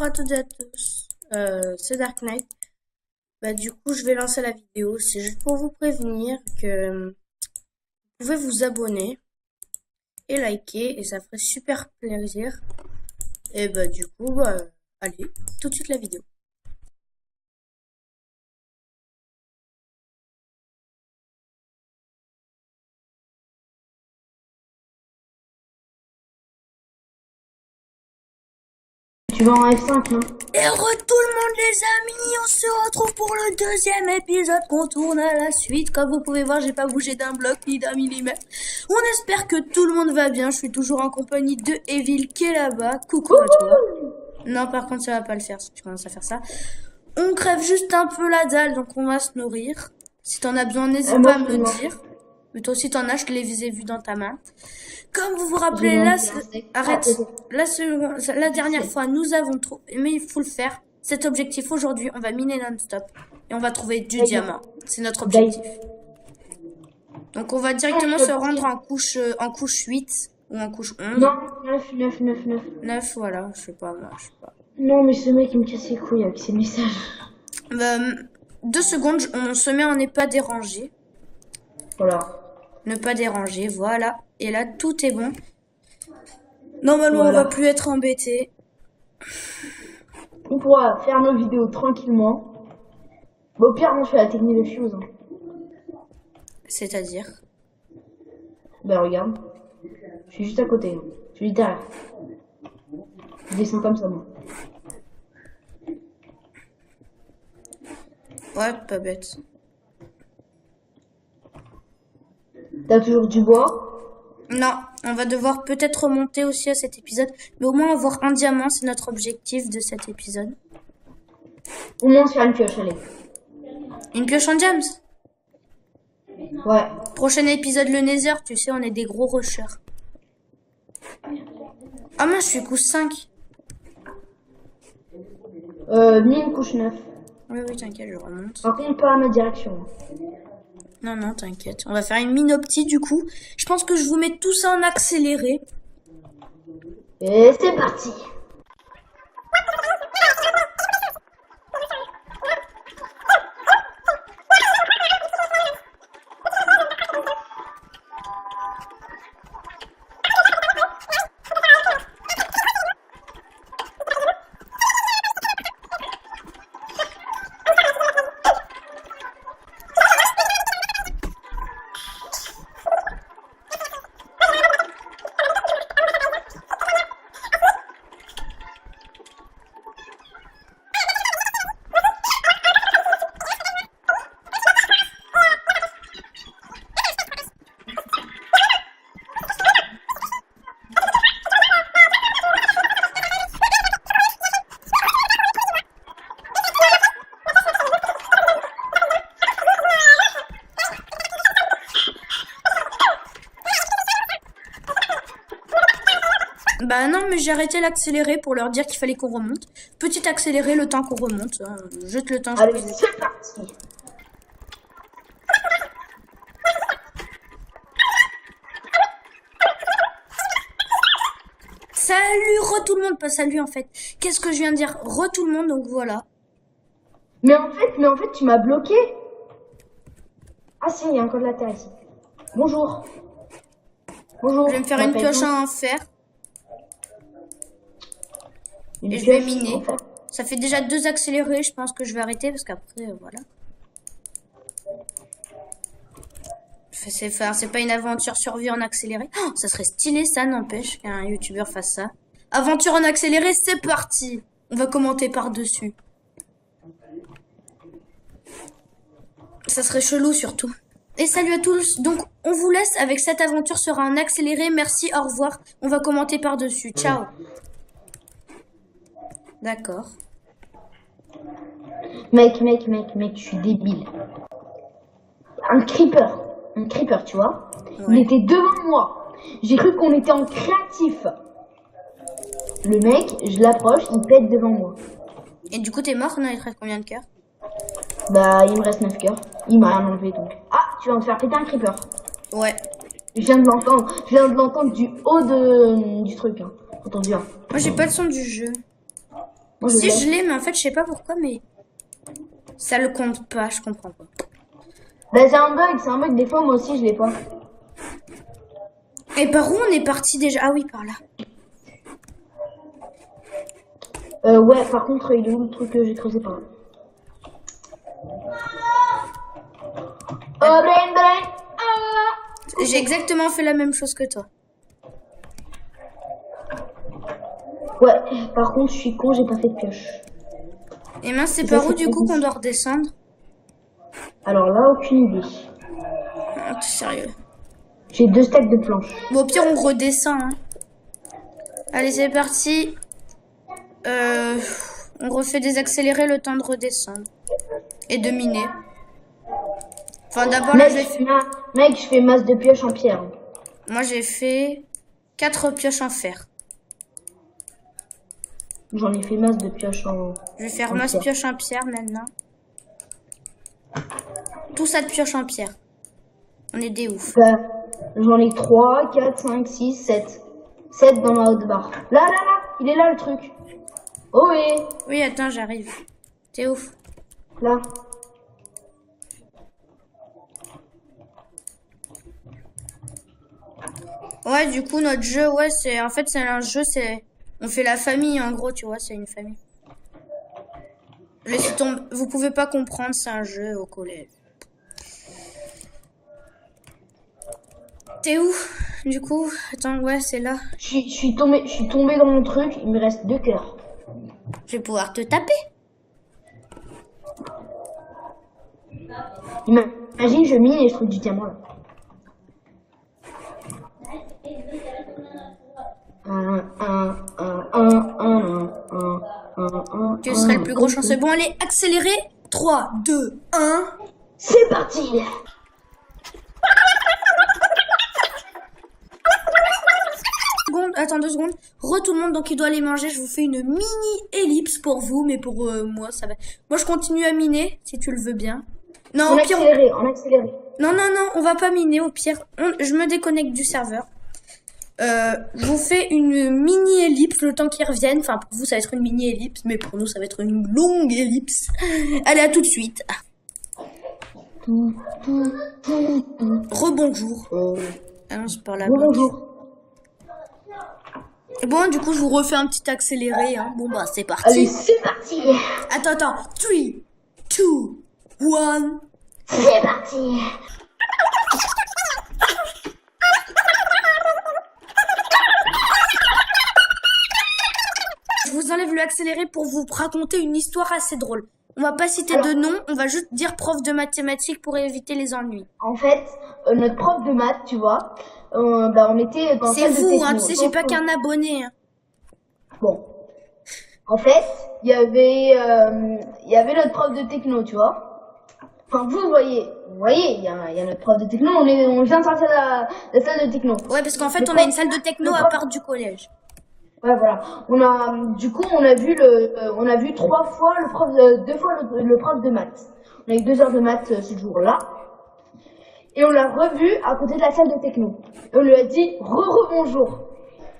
à toutes et à tous, c'est Dark Knight. Bah, du coup, je vais lancer la vidéo. C'est juste pour vous prévenir que vous pouvez vous abonner et liker et ça ferait super plaisir. Et bah, du coup, allez, tout de suite la vidéo. Tu vas en F5, hein? Et tout le monde les amis, on se retrouve pour le deuxième épisode qu'on tourne à la suite. Comme vous pouvez voir, j'ai pas bougé d'un bloc ni d'un millimètre. On espère que tout le monde va bien. Je suis toujours en compagnie de Evil qui est là-bas. Coucou à toi. Non, par contre, ça va pas le faire si tu commences à faire ça. On crève juste un peu la dalle, donc on va se nourrir. Si t'en as besoin, n'hésite pas à me le dire. Mais toi aussi t'en as, je les ai vus dans ta main. Comme vous vous rappelez, là, arrête. La dernière fois, nous avons trouvé, mais il faut le faire. Cet objectif aujourd'hui, on va miner non-stop et on va trouver du diamant. C'est notre objectif. Donc on va directement se rendre en couche 8 ou en couche 11. Non, 9. 9, voilà, je sais pas, moi, je sais pas. Non, mais ce mec, il me casse les couilles avec ses messages. 2 secondes, on se met en ne pas déranger. Voilà. Ne pas déranger, voilà. Et là, tout est bon. Normalement, Voilà. on va plus être embêté. On pourra faire nos vidéos tranquillement. Bon, au pire, on fait la technique de fuse. Hein. C'est-à-dire? Bah, regarde. Je suis juste à côté. Hein. Je suis derrière. Je descends comme ça, moi. Ouais, pas bête. T'as toujours du bois? Non, on va devoir peut-être remonter aussi à cet épisode. Mais au moins avoir un diamant, c'est notre objectif de cet épisode. Au moins, faire une pioche, allez. Une pioche en diams? Ouais. Prochain épisode, le Nether, tu sais, on est des gros rushers. Ah mince, je suis couche 5. Mine couche 9. Oui, t'inquiète, je remonte. Par contre, pas à ma direction. Non, t'inquiète. On va faire une mine opti du coup. Je pense que je vous mets tout ça en accéléré. Et c'est parti. Bah non, mais j'ai arrêté l'accéléré pour leur dire qu'il fallait qu'on remonte. Petit accéléré le temps qu'on remonte. Juste le temps. Allez, c'est parti. Salut, tout le monde, pas salut en fait. Qu'est-ce que je viens de dire? Tout le monde, donc voilà. Mais en fait, tu m'as bloqué. Ah si, il y a un code de la terre ici. Bonjour. Bonjour. Je vais me faire une pioche en fer. Et je vais miner. Ça fait déjà 2 accélérés, je pense que je vais arrêter parce qu'après, voilà. C'est pas une aventure survie en accéléré. Oh, ça serait stylé, ça n'empêche qu'un youtubeur fasse ça. Aventure en accéléré, c'est parti. On va commenter par-dessus. Ça serait chelou surtout. Et salut à tous. Donc, on vous laisse avec cette aventure sera en accéléré. Merci, au revoir. On va commenter par-dessus. Ciao. D'accord. Mec, je suis débile. Un creeper, tu vois. Ouais. Il était devant moi. J'ai cru qu'on était en créatif. Le mec, je l'approche, il pète devant moi. Et du coup, t'es mort? Non, il te reste combien de cœurs? Bah, il me reste 9 cœurs. Il m'a rien enlevé donc. Ah, tu vas me faire péter un creeper. Ouais. Je viens de l'entendre du haut du truc. Hein. Entendu. Hein. Moi, j'ai pas le son du jeu. Moi, Si l'ai. je l'ai, mais en fait, je sais pas pourquoi, mais ça le compte pas, je comprends pas. Bah, c'est un bug. Des fois, moi aussi, je l'ai pas. Et par où on est parti déjà? Ah oui, par là. Ouais, par contre, il est où le truc que j'ai creusé par là? Oh, brain. Ah! J'ai exactement fait la même chose que toi. Ouais, par contre, je suis con, j'ai pas fait de pioche. Et mince, c'est Ça, par où c'est du coup qu'on compliqué. doit redescendre? Alors là, aucune idée. Oh, t'es sérieux? J'ai 2 stacks de planches. Bon, au pire, on redescend. Hein. Allez, c'est parti. On refait désaccélérer le temps de redescendre. Et de miner. Enfin, d'abord, là, Mec, je fais masse de pioche en pierre. moi, j'ai fait 4 pioches en fer. J'en ai fait masse de pioche en... Je vais faire en masse pierre. pioche en pierre maintenant. Tout ça de pioche en pierre. On est des ouf. Bah, j'en ai 3, 4, 5, 6, 7. 7 dans ma haute barre. Là, il est là le truc. Oh oui, Oui, attends, j'arrive. T'es ouf. là. Ouais, du coup, notre jeu, ouais, c'est... En fait, c'est un jeu, c'est... On fait la famille, en gros, tu vois, c'est une famille. Laissez tomber. Vous pouvez pas comprendre, c'est un jeu au collège. T'es où? Du coup, attends, ouais, c'est là. Je suis tombé dans mon truc, il me reste 2 cœurs. Je vais pouvoir te taper. Imagine, je mine et je trouve du diamant là. Tu serais le plus gros chanceux. Bon, allez, accéléré. 3, 2, 1. C'est parti! Attends 2 secondes. Tout le monde, donc il doit aller manger. Je vous fais une mini ellipse pour vous, mais pour moi, ça va. Moi, je continue à miner, si tu le veux bien. Non, En au pire, accéléré, en accéléré. non, on va pas miner. Au pire, je me déconnecte du serveur. Je vous fais une mini ellipse le temps qu'ils reviennent. Enfin, pour vous, ça va être une mini ellipse, mais pour nous, ça va être une longue ellipse. Allez, à tout de suite. Rebonjour. Ah non, c'est par là. Bonjour. Et bon, du coup, je vous refais un petit accéléré. Hein. Bon, bah, c'est parti. Allez, c'est parti! Attends. 3, 2, 1. C'est parti! Je vous enlève le accéléré pour vous raconter une histoire assez drôle. On va pas citer de nom, on va juste dire prof de mathématiques pour éviter les ennuis. En fait, notre prof de maths, tu vois, on était dans C'est salle de vous, techno. hein, tu sais, j'ai pas qu'un abonné. Hein. Bon. En fait, il y avait notre prof de techno, tu vois. Enfin, vous voyez, il y a notre prof de techno, on vient de sortir de la salle de techno. Ouais, parce qu'en fait, on a une salle de techno à part du collège. Ouais, voilà. On a vu 3 fois le prof, 2 fois le prof de maths. On a eu 2 heures de maths ce jour-là. Et on l'a revu à côté de la salle de techno. Et on lui a dit bonjour.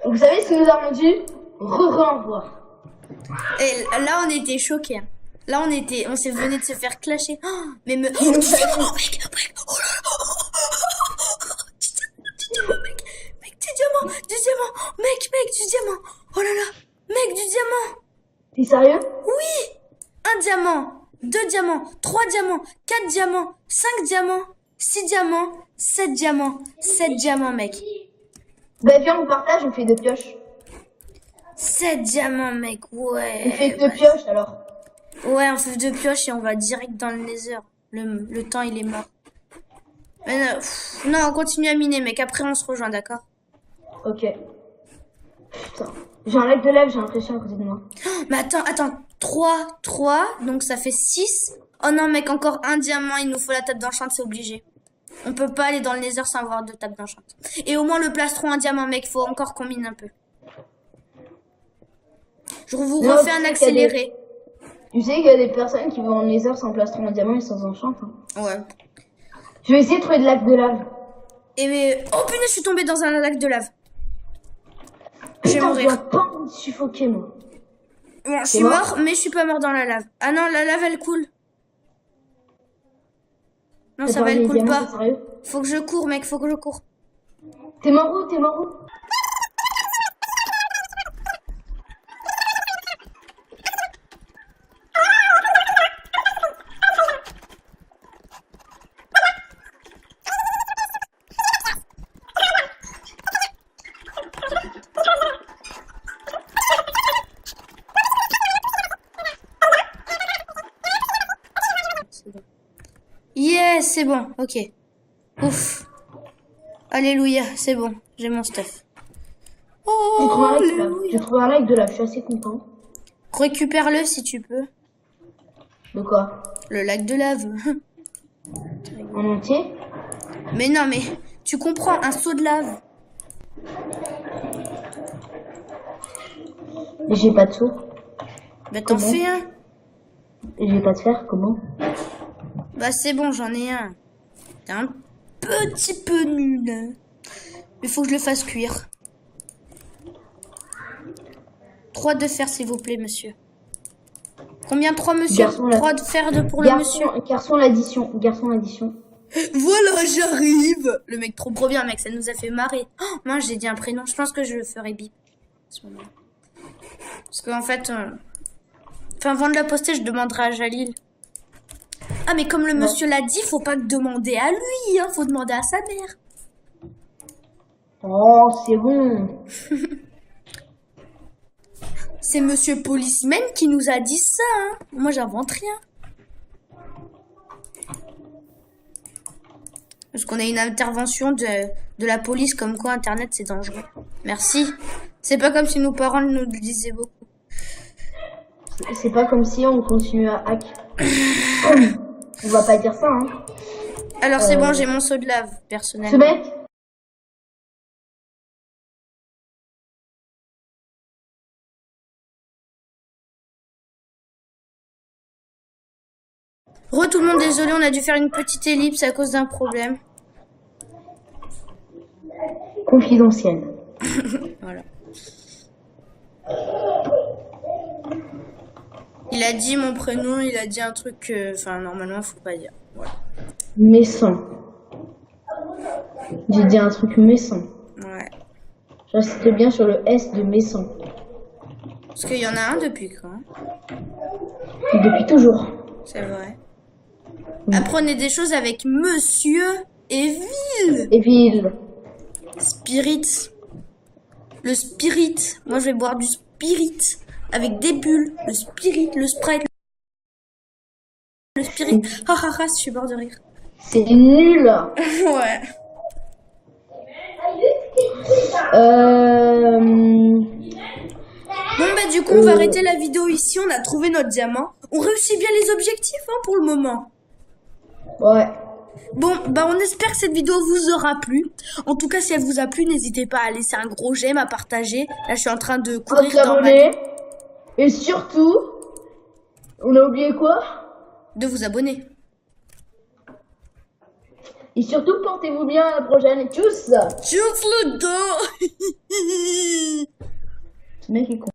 Et vous savez ce qu'il nous a répondu? Au revoir. Et là, on était choqués. Hein. Là, on s'est venu de se faire clasher. Oh, mais me... Oh, diamant, mec. Oh là là. Du diamant, mec. Mec, du diamant. Mec, du diamant. Oh là là. Mec, du diamant. T'es sérieux? Oui. 1 diamant, 2 diamants, 3 diamants, 4 diamants, 5 diamants, 6 diamants, 7 diamants, 7 diamants, mec. Bah viens, on partage, on fait 2 pioches. 7 diamants, mec, ouais. On fait 2 pioches alors. Ouais, on fait 2 pioches et on va direct dans le nether. Le temps, il est mort. Mais non, on continue à miner, mec. Après, on se rejoint, d'accord? Ok. Putain. J'ai un lac de lave, j'ai l'impression à côté de moi. Mais attends. 3, donc ça fait 6. Oh non, mec, encore 1 diamant. Il nous faut la table d'enchant, c'est obligé. On peut pas aller dans le nether sans avoir de table d'enchant. Et au moins le plastron, 1 diamant, mec. Faut encore qu'on mine un peu. Je vous refais un accéléré. Tu sais qu'il y a des personnes qui vont en nether sans plastron en diamant et sans enchant. Hein. Ouais. Je vais essayer de trouver de lac de lave. Et oh punaise, je suis tombée dans un lac de lave. Je vais Putain, mourir. je dois pas me suffoquer, moi. Bon, je T'es suis mort mort, mais je suis pas mort dans la lave. Ah non, la lave, elle coule. Non, ça Attends, va, elle les coule diamants, pas. c'est sérieux? Faut que je cours, mec, faut que je cours. T'es mort où? T'es mort où? Yes, c'est bon, ok. Ouf. Alléluia, c'est bon, j'ai mon stuff. J'ai trouvé un like de lave. Alléluia. J'ai trouvé un like de lave, je suis assez content. Récupère-le si tu peux. De quoi? Le lac de lave. En entier? Mais non, mais tu comprends, un seau de lave. Mais j'ai pas de seau. Bah t'en Comment? fais un. Et j'ai pas de fer, comment? Bah c'est bon, j'en ai un. T'es un petit peu nul. Mais faut que je le fasse cuire. 3 de fer, s'il vous plaît, monsieur. Combien 3, monsieur? Garçon, là. 3 de fer pour le monsieur. Garçon l'addition. Garçon l'addition. Voilà, j'arrive. Le mec trop bien, mec, ça nous a fait marrer. Oh, moi, j'ai dit un prénom. Je pense que je le ferai bip. Parce qu'en fait... Enfin, avant de la poster, je demanderai à Jalil. Ah, mais comme le monsieur l'a dit, faut pas que demander à lui, hein. Faut demander à sa mère. Oh, c'est bon. C'est monsieur Policeman qui nous a dit ça, hein. Moi, j'invente rien. Parce qu'on a une intervention de la police comme quoi Internet, c'est dangereux. Merci. C'est pas comme si nos parents nous le disaient beaucoup. C'est pas comme si on continue à hack. On va pas dire ça, hein. Alors, c'est bon, j'ai mon seau de lave, personnellement. Ce mec, Tout le monde, désolé, on a dû faire une petite ellipse à cause d'un problème. confidentiel. Voilà. Il a dit mon prénom, il a dit un truc que... Enfin, normalement, faut pas dire. Voilà. Messon. J'ai dit un truc Messon. Ouais. J'insiste bien sur le S de Messon. Parce qu'il y en a un depuis quand? Depuis toujours. C'est vrai. Apprenez des choses avec Monsieur Evil. Evil. Spirit. Le spirit. Moi, je vais boire du spirit. Avec des bulles. Le spirit, le sprite. Le spirit. Ha ha ha, je suis bord de rire. C'est nul. Ouais. Bon, bah, du coup, on va arrêter la vidéo ici. On a trouvé notre diamant. On réussit bien les objectifs, hein, pour le moment. Ouais. Bon, bah, on espère que cette vidéo vous aura plu. En tout cas, si elle vous a plu, n'hésitez pas à laisser un gros j'aime, à partager. Là, je suis en train de courir dans ma vie. Et surtout, on a oublié quoi? De vous abonner. Et surtout, portez-vous bien à la prochaine. Tchuss. Tchuss le dos. Ce mec est con.